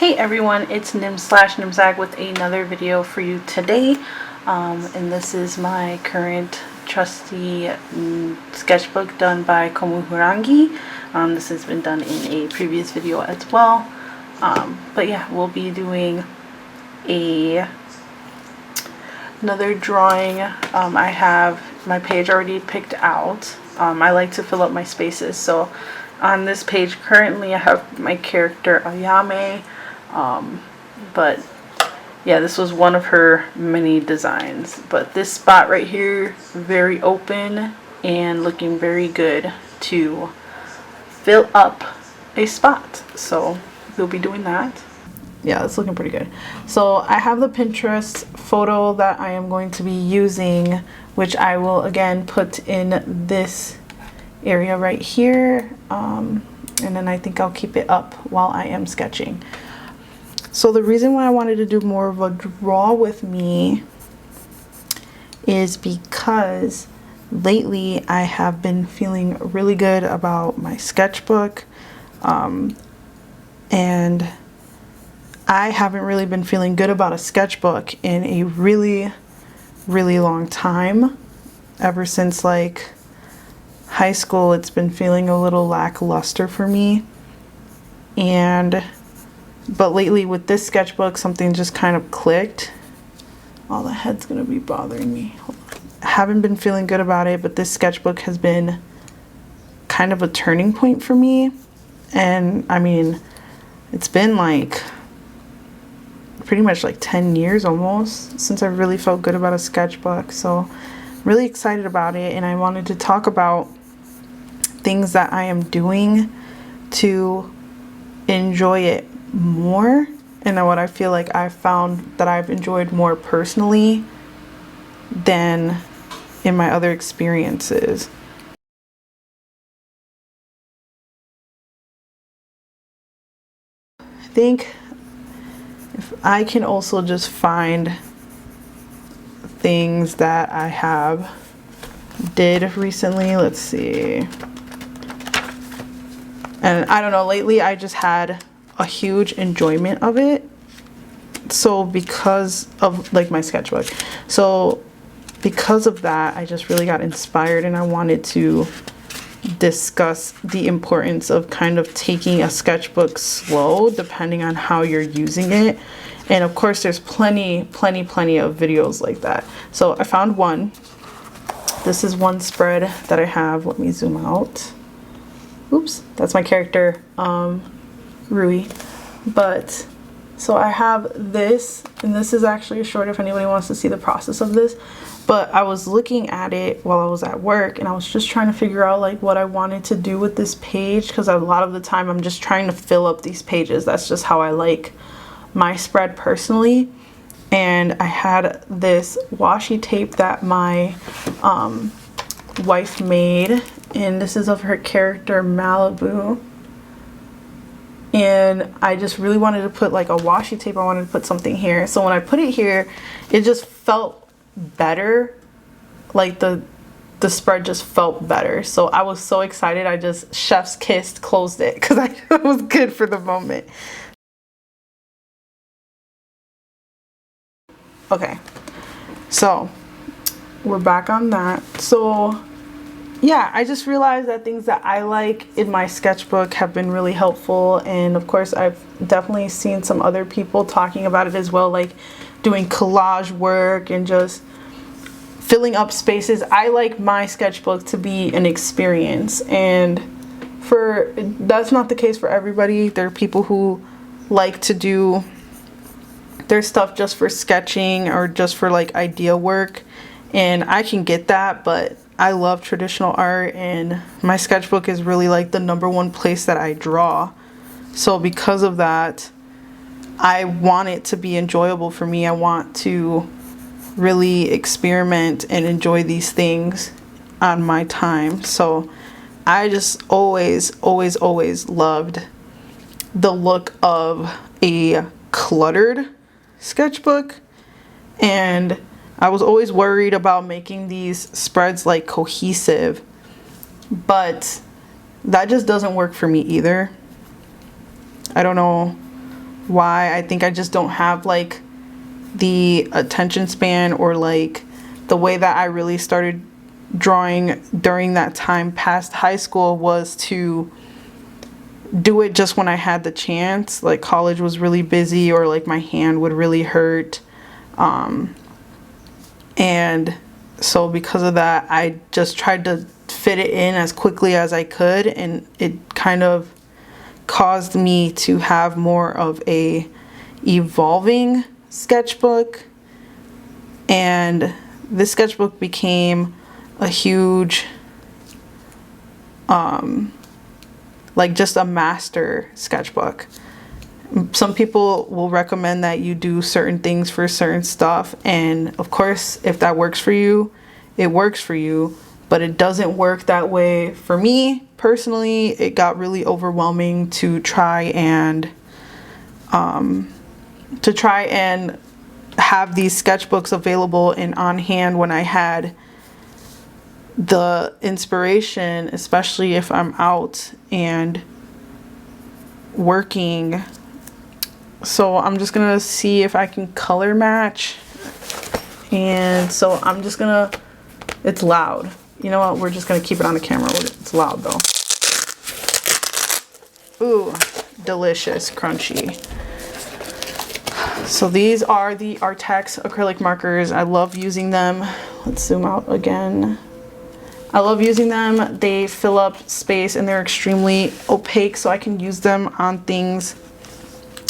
Hey everyone, it's Nim/Nimzag with another video for you today, and this is my current trusty sketchbook done by Komuhurangi. This has been done in a previous video as well, but yeah, we'll be doing another drawing. I have my page already picked out. I like to fill up my spaces, so on this page currently I have my character Ayame. But yeah, this was one of her many designs, but this spot right here, very open and looking very good to fill up a spot, so we'll be doing that. Yeah, it's looking pretty good. So I have the Pinterest photo that I am going to be using, which I will again put in this area right here, and then I think I'll keep it up while I am sketching. So the reason why I wanted to do more of a draw with me is because lately I have been feeling really good about my sketchbook, and I haven't really been feeling good about a sketchbook in a really long time. Ever since like high school, it's been feeling a little lackluster for me, but lately with this sketchbook, something just kind of clicked. Oh, the head's gonna be bothering me. I haven't been feeling good about it, but this sketchbook has been kind of a turning point for me. And I mean, it's been like pretty much like 10 years almost since I really felt good about a sketchbook. So I'm really excited about it, and I wanted to talk about things that I am doing to enjoy it more, and then what I feel like I've found that I've enjoyed more personally than in my other experiences. I think if I can also just find things that I have did recently, let's see. And I don't know, lately I just had a huge enjoyment of it. So because of like my sketchbook, so because of that, I just really got inspired, and I wanted to discuss the importance of kind of taking a sketchbook slow depending on how you're using it. And of course there's plenty of videos like that. So I found one. This is one spread that I have. Let me zoom out. Oops, that's my character, Rui. But so I have this, and this is actually a short if anybody wants to see the process of this. But I was looking at it while I was at work, and I was just trying to figure out like what I wanted to do with this page, because a lot of the time I'm just trying to fill up these pages. That's just how I like my spread personally. And I had this washi tape that my wife made, and this is of her character Malibu. And I just really wanted to put like a washi tape. I wanted to put something here. So when I put it here, it just felt better. Like the spread just felt better. So I was so excited. I just chef's kissed, closed it, because I knew it was good for the moment. Okay, so we're back on that. So yeah, I just realized that things that I like in my sketchbook have been really helpful. And of course, I've definitely seen some other people talking about it as well, like doing collage work and just filling up spaces. I like my sketchbook to be an experience, and that's not the case for everybody. There are people who like to do their stuff just for sketching or just for like idea work, and I can get that, but I love traditional art, and my sketchbook is really like the #1 place that I draw. So because of that, I want it to be enjoyable for me. I want to really experiment and enjoy these things on my time. So I just always loved the look of a cluttered sketchbook, and I was always worried about making these spreads like cohesive, but that just doesn't work for me either. I don't know why. I think I just don't have like the attention span, or like the way that I really started drawing during that time past high school was to do it just when I had the chance. Like college was really busy, or like my hand would really hurt. And so because of that, I just tried to fit it in as quickly as I could, and it kind of caused me to have more of a evolving sketchbook. And this sketchbook became a huge like just a master sketchbook. Some people will recommend that you do certain things for certain stuff, and of course if that works for you, it works for you, but it doesn't work that way for me personally. It got really overwhelming to try and have these sketchbooks available and on hand when I had the inspiration, especially if I'm out and working. So I'm just gonna see if I can color match. And so I'm just gonna, it's loud. You know what, we're just gonna keep it on the camera. It's loud though. Ooh, delicious, crunchy. So these are the Artex acrylic markers. I love using them. Let's zoom out again. I love using them. They fill up space and they're extremely opaque, so I can use them on things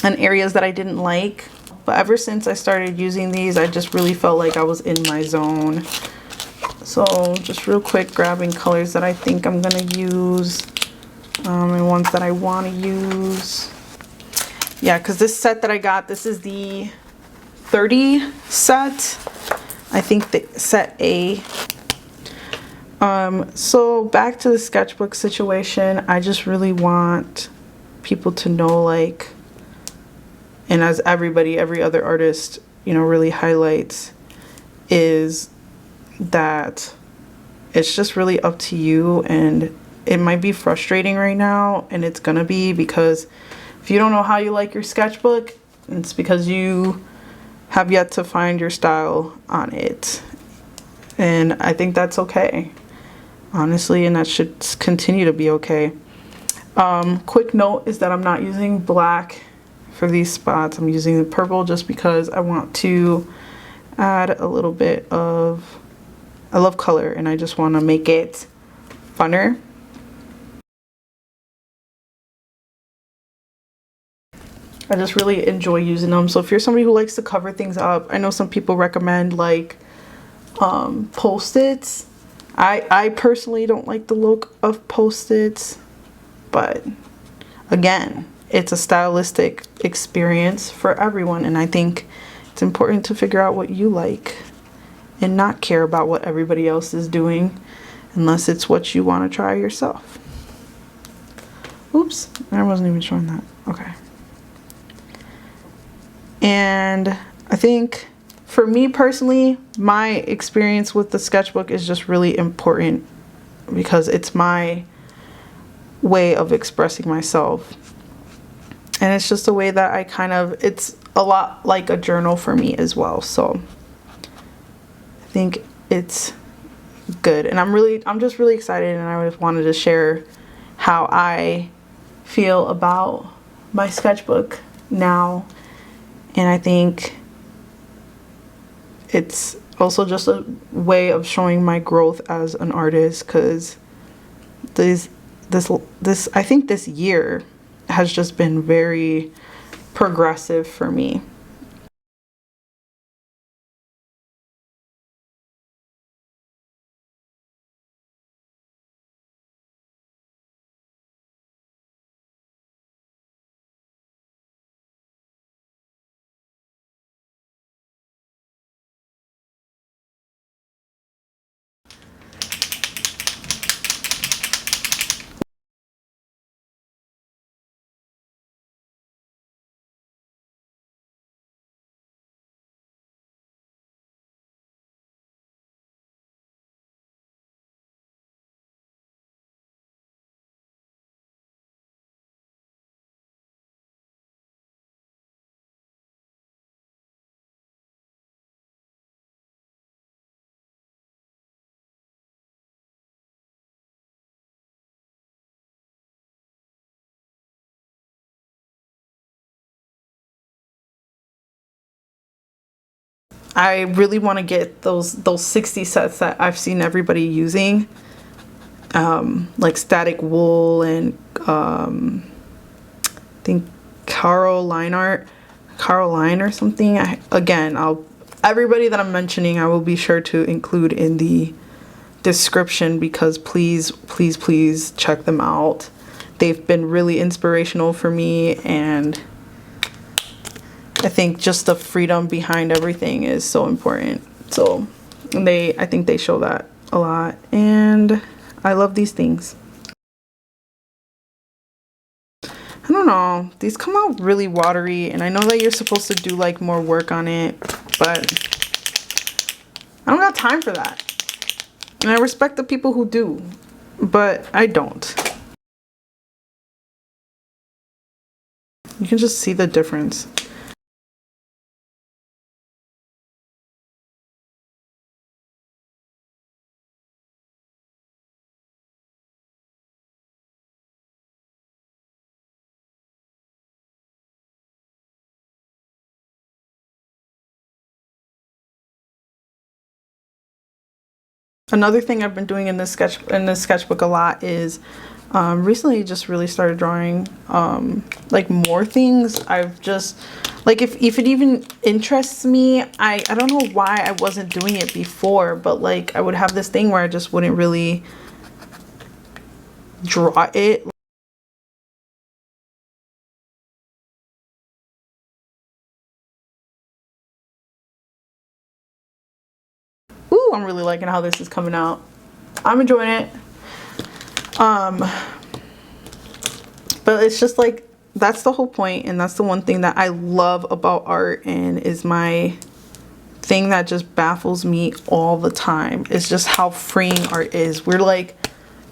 and areas that I didn't like. But ever since I started using these, I just really felt like I was in my zone. So just real quick, grabbing colors that I think I'm gonna use, and ones that I want to use. Yeah, because this set that I got, this is the 30 set. I think the set A. So back to the sketchbook situation, I just really want people to know, like, and as everybody, every other artist, you know, really highlights, is that it's just really up to you. And it might be frustrating right now, and it's gonna be, because if you don't know how you like your sketchbook, it's because you have yet to find your style on it. And I think that's okay, honestly, and that should continue to be okay. Quick note is that I'm not using black for these spots. I'm using the purple just because I want to add a little bit of, I love color and I just want to make it funner. I just really enjoy using them. So if you're somebody who likes to cover things up, I know some people recommend like post-its. I personally don't like the look of post-its, but again, it's a stylistic experience for everyone, and I think it's important to figure out what you like and not care about what everybody else is doing unless it's what you want to try yourself. Oops, I wasn't even showing that. Okay. And I think for me personally, my experience with the sketchbook is just really important because it's my way of expressing myself. And it's just a way that I kind of, it's a lot like a journal for me as well. So I think it's good. And I'm just really excited, and I just wanted to share how I feel about my sketchbook now. And I think it's also just a way of showing my growth as an artist, because this I think this year has just been very progressive for me. I really want to get those 60 sets that I've seen everybody using, like static wool and I think Caroline or something. Again, everybody that I'm mentioning, I will be sure to include in the description, because please check them out. They've been really inspirational for me, and I think just the freedom behind everything is so important. So I think they show that a lot, and I love these things. I don't know, these come out really watery, and I know that you're supposed to do like more work on it, but I don't got time for that. And I respect the people who do, but I don't. You can just see the difference. Another thing I've been doing in this sketchbook a lot is recently just really started drawing like more things. I've just like if it even interests me, I don't know why I wasn't doing it before, but like I would have this thing where I just wouldn't really draw it. Ooh, I'm really liking how this is coming out. I'm enjoying it. But it's just like, that's the whole point, and that's the one thing that I love about art, and is my thing that just baffles me all the time. It's just how freeing art is. We're like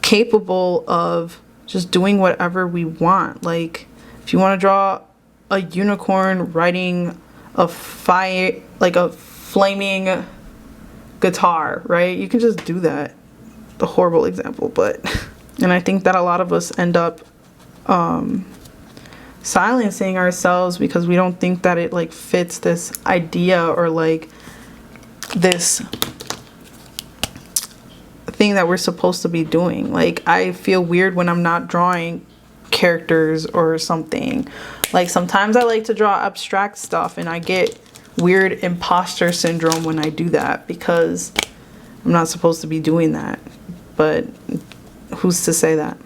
capable of just doing whatever we want. Like if you want to draw a unicorn riding a fire, like a flaming guitar, right? You can just do that. A horrible example, but and I think that a lot of us end up silencing ourselves because we don't think that it like fits this idea, or like this thing that we're supposed to be doing. Like I feel weird when I'm not drawing characters or something. Like sometimes I like to draw abstract stuff, and I get weird imposter syndrome when I do that, because I'm not supposed to be doing that. But who's to say that?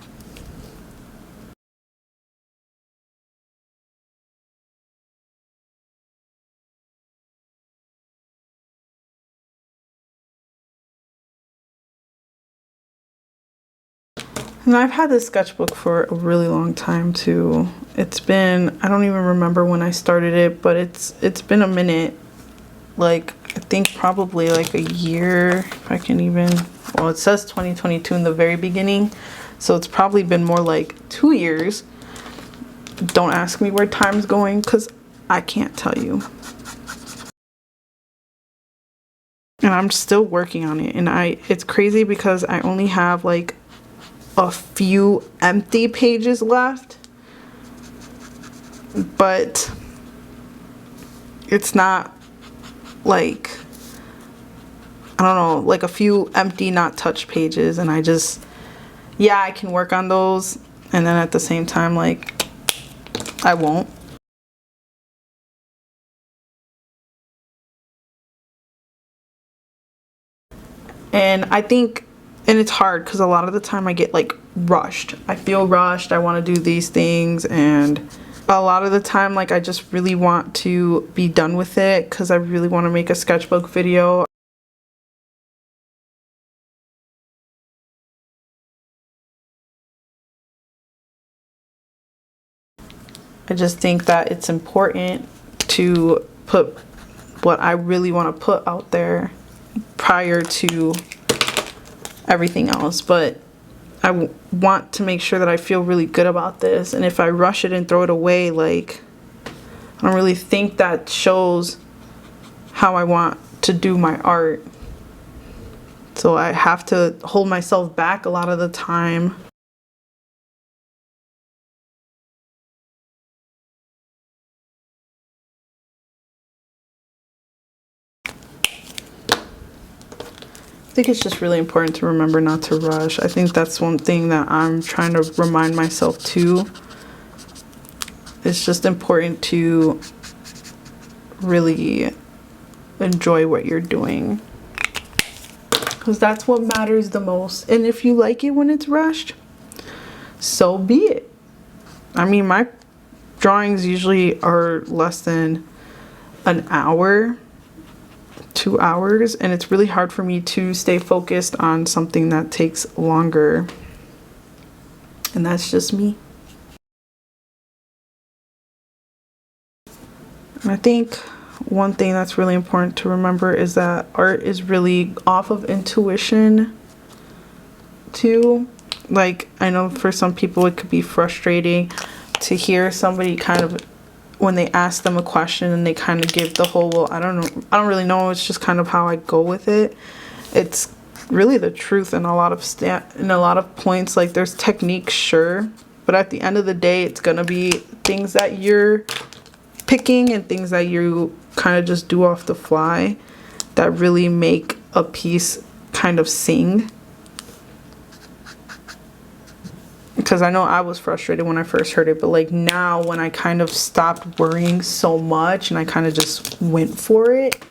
And I've had this sketchbook for a really long time too. It's been, I don't even remember when I started it, but it's been a minute. Like I think probably like a year, if I can even, well it says 2022 in the very beginning, so it's probably been more like 2 years. Don't ask me where time's going, because I can't tell you. And I'm still working on it, and it's crazy because I only have like a few empty pages left, but it's not like, I don't know, like a few empty not touched pages, and I just, yeah, I can work on those, and then at the same time like I won't. And I think, and it's hard because a lot of the time I get like rushed. I feel rushed. I want to do these things, and a lot of the time like I just really want to be done with it because I really want to make a sketchbook video. I just think that it's important to put what I really want to put out there prior to everything else. But I want to make sure that I feel really good about this, and if I rush it and throw it away, like I don't really think that shows how I want to do my art. So I have to hold myself back a lot of the time. think it's just really important to remember not to rush. I think that's one thing that I'm trying to remind myself too. It's just important to really enjoy what you're doing, because that's what matters the most. And if you like it when it's rushed, so be it. I mean, my drawings usually are less than an hour, 2 hours, and it's really hard for me to stay focused on something that takes longer. And that's just me. And I think one thing that's really important to remember is that art is really off of intuition too. Like, I know for some people it could be frustrating to hear somebody kind of, when they ask them a question and they kind of give the whole, well, I don't really know, it's just kind of how I go with it. It's really the truth in a lot of points. Like, there's techniques, sure, but at the end of the day, it's gonna be things that you're picking and things that you kind of just do off the fly that really make a piece kind of sing. Because I know I was frustrated when I first heard it, but like now when I kind of stopped worrying so much and I kind of just went for it,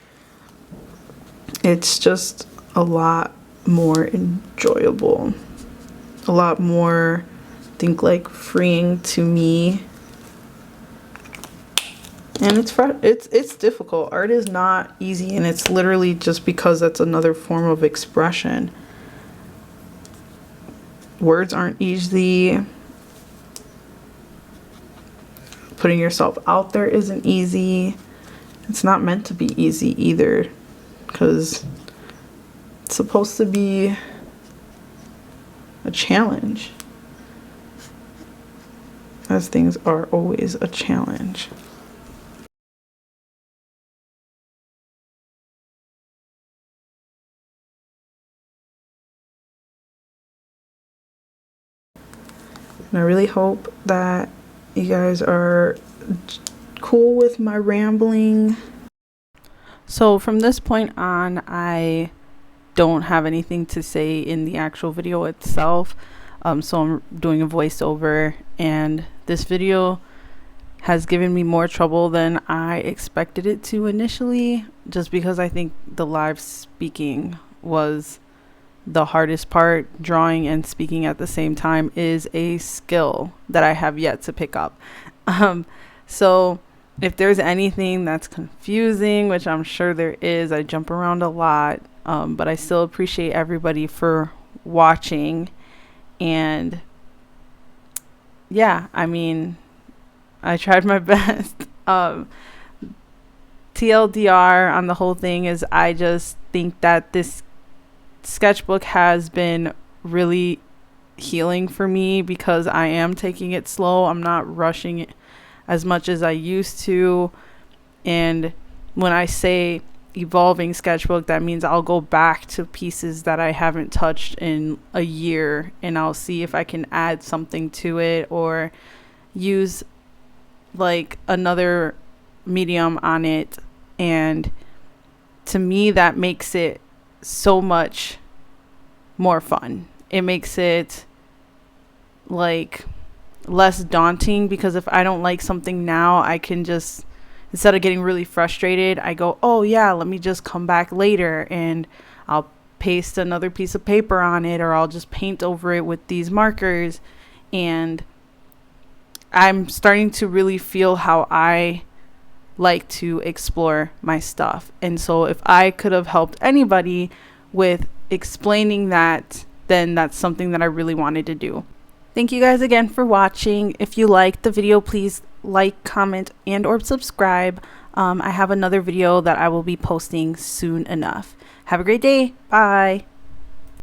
it's just a lot more enjoyable, a lot more, I think, like freeing to me. And it's difficult. Art is not easy, and it's literally just because that's another form of expression. Words aren't easy. Putting yourself out there isn't easy. It's not meant to be easy either, because it's supposed to be a challenge, as things are always a challenge. And I really hope that you guys are cool with my rambling. So from this point on, I don't have anything to say in the actual video itself. So I'm doing a voiceover, and this video has given me more trouble than I expected it to initially, just because I think the live speaking was the hardest part. Drawing and speaking at the same time is a skill that I have yet to pick up. So if there's anything that's confusing, which I'm sure there is, I jump around a lot, but I still appreciate everybody for watching. And yeah, I mean, I tried my best. TLDR on the whole thing is, I just think that this sketchbook has been really healing for me, because I am taking it slow. I'm not rushing it as much as I used to. And when I say evolving sketchbook, that means I'll go back to pieces that I haven't touched in a year, and I'll see if I can add something to it or use like another medium on it. And to me, that makes it so much more fun. It makes it like less daunting, because if I don't like something now, I can just, instead of getting really frustrated, I go, oh yeah, let me just come back later and I'll paste another piece of paper on it, or I'll just paint over it with these markers. And I'm starting to really feel how I like to explore my stuff. And so if I could have helped anybody with explaining that, then that's something that I really wanted to do. Thank you guys again for watching. If you liked the video, please like, comment, and or subscribe. I have another video that I will be posting soon enough. Have a great day. Bye.